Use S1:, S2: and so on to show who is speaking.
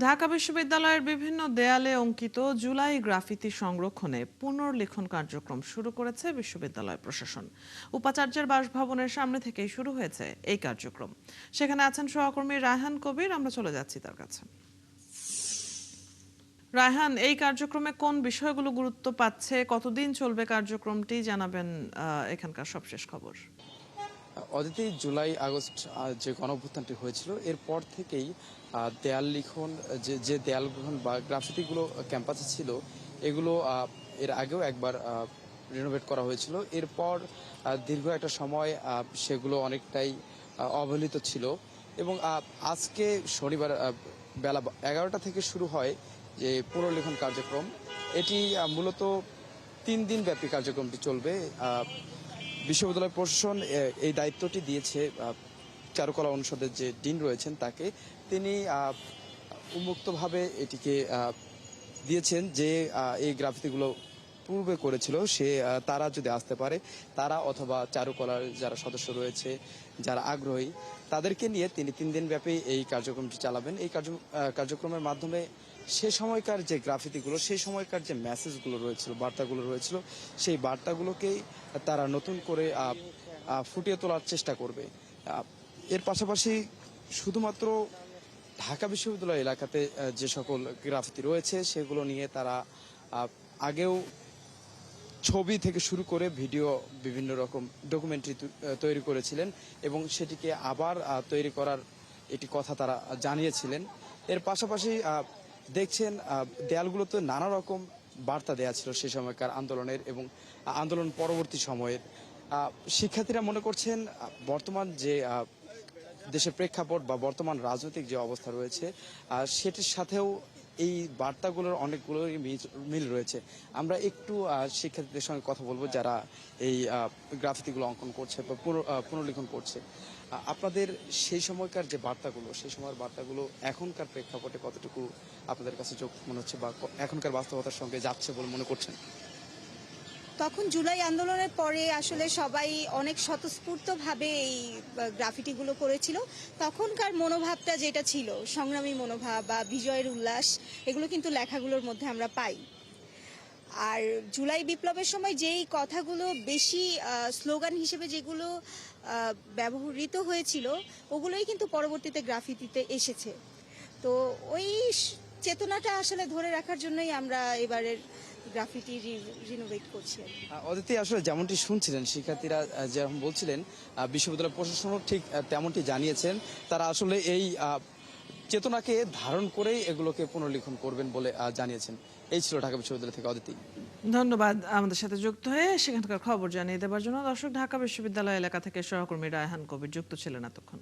S1: ঢাকা বিশ্ববিদ্যালয়ের বিভিন্ন দেয়ালে অঙ্কিত জুলাই গ্রাফিতি সংরক্ষণে পুনর্লিখন কার্যক্রম শুরু করেছে বিশ্ববিদ্যালয় প্রশাসন। উপাচার্যের বাসভবনের সামনে থেকেই শুরু হয়েছে এই কার্যক্রম। সেখানে আছেন সহকর্মী রায়হান কবির, আমরা চলে যাচ্ছি তার কাছে। রায়হান, এই কার্যক্রমে কোন বিষয়গুলো গুরুত্ব পাচ্ছে, কতদিন চলবে কার্যক্রমটি জানাবেন এখানকার সবশেষ খবর।
S2: অদিতি, জুলাই আগস্ট যে গণঅভ্যুত্থানটি হয়েছিল এরপর থেকেই দেয়াল লিখন যে দেয়াল লিখন বা গ্রাফিতিগুলো ক্যাম্পাসে ছিল এগুলো এর আগেও একবার রিনোভেট করা হয়েছিল। এরপর দীর্ঘ একটা সময় সেগুলো অনেকটাই অবহেলিত ছিল এবং আজকে শনিবার বেলা 11টা থেকে শুরু হয় যে পুনর্লিখন কার্যক্রম। এটি মূলত 3 দিন ব্যাপী কার্যক্রমটি চলবে। বিশ্ববিদ্যালয় প্রশাসন এই দায়িত্বটি দিয়েছে চারুকলা অনুষদের যে ডিন রয়েছেন তাকে। তিনি উন্মুক্তভাবে এটিকে দিয়েছেন যে এই গ্রাফিতিগুলো পূর্বে করেছিল তারা যদি আসতে পারে, তারা অথবা চারুকলার যারা সদস্য রয়েছে যারা আগ্রহী তাদেরকে নিয়ে তিনি 3 দিন ব্যাপী এই কার্যক্রমটি চালাবেন। এই কার্যক্রমের মাধ্যমে সে সময়কার যে গ্রাফিতিগুলো, সেই সময়কার যে মেসেজগুলো রয়েছিল, বার্তাগুলো রয়েছিল, সেই বার্তাগুলোকেই তারা নতুন করে ফুটিয়ে তোলার চেষ্টা করবে। এর পাশাপাশি শুধুমাত্র ঢাকা বিশ্ববিদ্যালয় এলাকাতে যে সকল গ্রাফিতি রয়েছে সেগুলো নিয়ে তারা আগেও ছবি থেকে শুরু করে ভিডিও, বিভিন্ন রকম ডকুমেন্টারি তৈরি করেছিলেন এবং সেটিকে আবার তৈরি করার একটি কথা তারা জানিয়েছিলেন। এর পাশাপাশি দেখছেন দেয়ালগুলোতে নানা রকম বার্তা দেয়া ছিল সে সময়কার আন্দোলনের এবং আন্দোলন পরবর্তী সময়ের। শিক্ষার্থীরা মনে করছেন বর্তমান যে দেশের প্রেক্ষাপট বা বর্তমান রাজনৈতিক যে অবস্থা রয়েছে সেটির সাথেও এই বার্তাগুলোর অনেকগুলোই মিল রয়েছে। আমরা একটু শিক্ষার্থীদের সঙ্গে কথা বলবো যারা এই গ্রাফিতিগুলো অঙ্কন করছে বা পুনর্লিখন করছে। আপনাদের সেই সময়কার যে বার্তাগুলো, সেই সময়ের বার্তাগুলো এখনকার প্রেক্ষাপটে কতটুকু আপনাদের কাছে যোগ মনে হচ্ছে বা এখনকার বাস্তবতার সঙ্গে যাচ্ছে বলে মনে করছেন?
S3: তখন জুলাই আন্দোলনের পরে আসলে সবাই অনেক স্বতঃস্ফূর্তভাবে এই গ্রাফিটিগুলো করেছিল। তখনকার মনোভাবটা যেটা ছিল, সংগ্রামী মনোভাব বা বিজয়ের উল্লাস, এগুলো কিন্তু লেখাগুলোর মধ্যে আমরা পাই। আর জুলাই বিপ্লবের সময় যেই কথাগুলো বেশি স্লোগান হিসেবে যেগুলো ব্যবহৃত হয়েছিল, ওগুলোই কিন্তু পরবর্তীতে গ্রাফিতিতে এসেছে। তো ওই চেতনাটা আসলে ধরে রাখার জন্যই আমরা এবারের গ্রাফিটি রিনোভেট করছি।
S2: অদিতি, আসলে যেমনটি শুনছিলেন শিক্ষার্থীরা যেরকম বলছিলেন, বিশ্ববিদ্যালয় প্রশাসনও ঠিক তেমনটি জানিয়েছেন। তারা আসলে এই চেতনাকে ধারণ করেই এগুলোকে পুনর্লিখন করবেন বলে জানিয়েছেন। এই ছিল ঢাকা বিশ্ববিদ্যালয় থেকে অদিতি।
S1: ধন্যবাদ আমাদের সাথে যুক্ত হয়ে সেখানকার খবর জানিয়ে দেওয়ার জন্য। দর্শক, ঢাকা বিশ্ববিদ্যালয় এলাকা থেকে সহকর্মী রায়হান কবির যুক্ত ছিলেন এতক্ষণ।